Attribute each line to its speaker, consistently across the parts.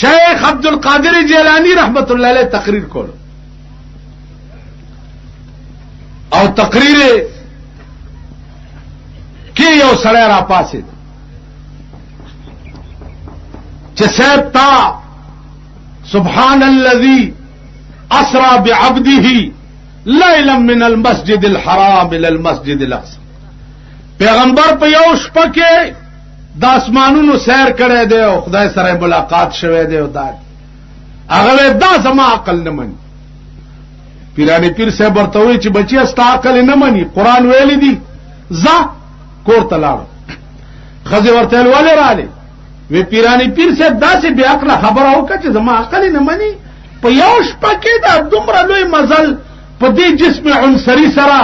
Speaker 1: شیخ عبدالقادر جیلانی رحمت اللہ علیہ تقریر کولو او تقریر کی یو سړی را پاسید چې صاحب تا سبحان الذي اسرى بعبده ليلا من المسجد الحرام الى المسجد الاقصى پیغمبر په یو شپه کې د اسمانونو سیر کړی دی او خدای سره ملاقات شوه دی او دا هغه دا زما عقل نه مني پیرانی پیر صاحب ورته وی چې بچي استا عقل نه مني قران ویلی دی ځه کور ته لاړ خزه ورته ولې رااله وی پیرانی پیر صاحب داسې بیا عقل خبره وکړه چې زما عقل نه مني په یو شپه کې دا دومره لوی مزل په دې جسم عنصری سره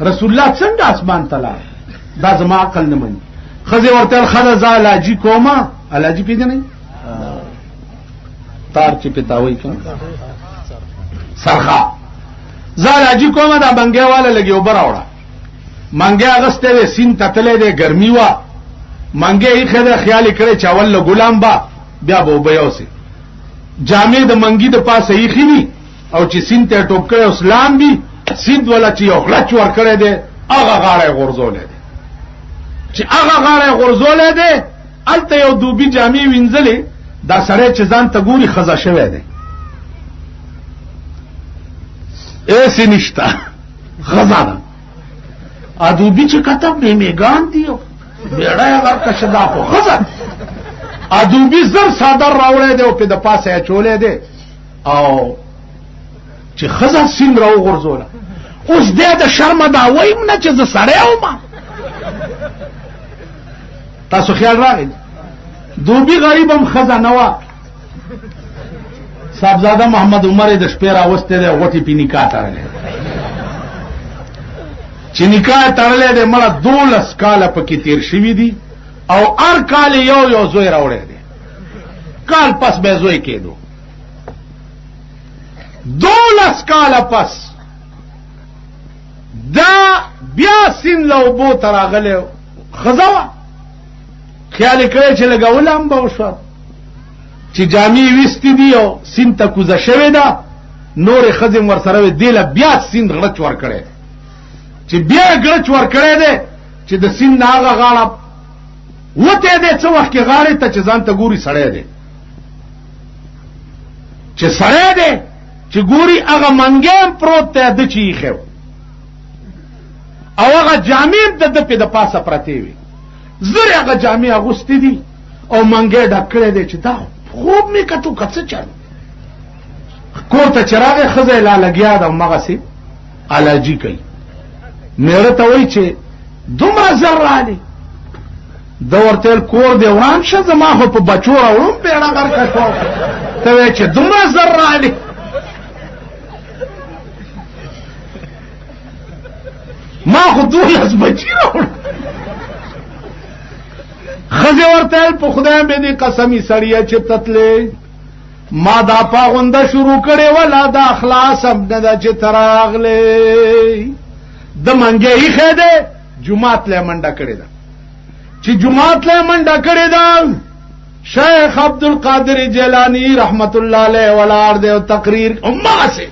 Speaker 1: رسول الله څنګه اسمان ته لاړ دا زما عقل نه مني خزه ورته خلزا علاجی کوما علاجی پیژنې تار چې پتاوي کوم سرخه زالاجی کوما دا بنګي والا لګي وبر اوړه منګي اغسته وې سین تتلې دې ګرمي وا منګي یې خدای خیال کړي چاول له غلام با بیا به وبيوسي جامې د منګي د پاسه یې خېني او چې سین ته ټوپ کړي اسلام بي سید ولا چې یو خلچ ور کړي دې هغه غاړه غرزولې چې هغه غاړه غرزولې ده الته یو دوبي جامې وینځلې دا سره چې ځان ته ګوري خزا شوه ده ایسې نشتا خزا ده ا دوبي چې کتب نه میګان دیو بیړا یې ورکه شدا خو خزا ا دوبي زر صادر راوړې ده او په د پاسه چولې ده او چې خزا سین راو غرزوله اوس دې د شرم دا وایم نه چې ز سړی او ما تاسو خیال راغی دوبی غریبم خزا نوا صاحبزاده محمد عمر د شپې راوسته ده غوټي په نکاح تړلې چې نکاح تړلې ده مړه 12 کال پکې تیر شوی دي او هر کال یو زوی راوړی دی کال پس به زوی کېدو 12 کال پس دا بیا سین لو بو تراغله خزا خیال کړی چې لګولم به وشو چې جامې وستې دی او سین ته کوزه شوی دا نور خزم ور سره دی له بیا سین غړچ ور کړی چې بیا غړچ ور کړی دی چې د سین ناغه غاړه وته دې څو وخت کې غاړه ته چې ځان ته ګوري سړی دی چې سړی دی چې ګوري هغه منګم پروت ته د چی خو او هغه جامې د په د پاسه پرتی وي زره هغه جامې اغوستې دي او منګې ډکړې دي چې دا خوب می کتو کڅ چل کور ته چراغ خزه لا لګیا دا مغه سي علاجی کوي مېره ته وای چې دومره زرالي د ورتل کور دی وران شه زما خو په بچو راوم پیړه غرکه شو ته وای چې دومره زرالي ما خو دوه بچی راوړ خزه ورته په خدای به دې قسمی سړیا چې تتلې ما دا پاغونده شروع کړي ولا دا اخلاص هم نه چې تراغلې د منګي خېده جمعات له منډه کړي دا چې جمعات له منډه کړي دا شیخ عبدالقادر جیلانی رحمت الله علیه ولار دې تقریر امه سي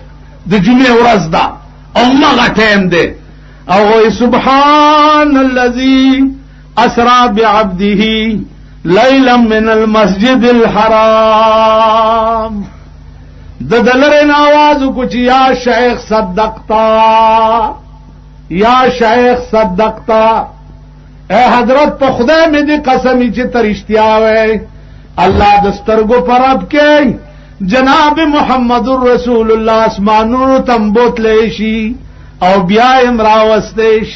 Speaker 1: د جمعې ورځ دا امه ټیم دې او سبحان الذي اسرا بعبده ليلا من المسجد الحرام د دلرن आवाज کو چې یا شیخ صدقتا یا شیخ صدقتا اے حضرت په خدای مې دې قسمی چې ترشتیا وې الله دسترګو پرب کې جناب محمد رسول الله اسمانونو تمبوت لشي او بیا امراوستش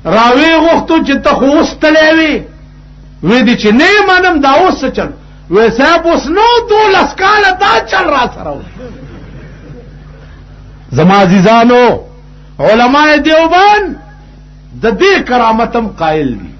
Speaker 1: راوی غوښتو چې ته خوستلې وي وې دي چې نه منم دا اوس چل وې صاحب اوس نو 12 کال دا چل را سره زما عزیزانو علماء دیوبند د دې کرامتم قائل دي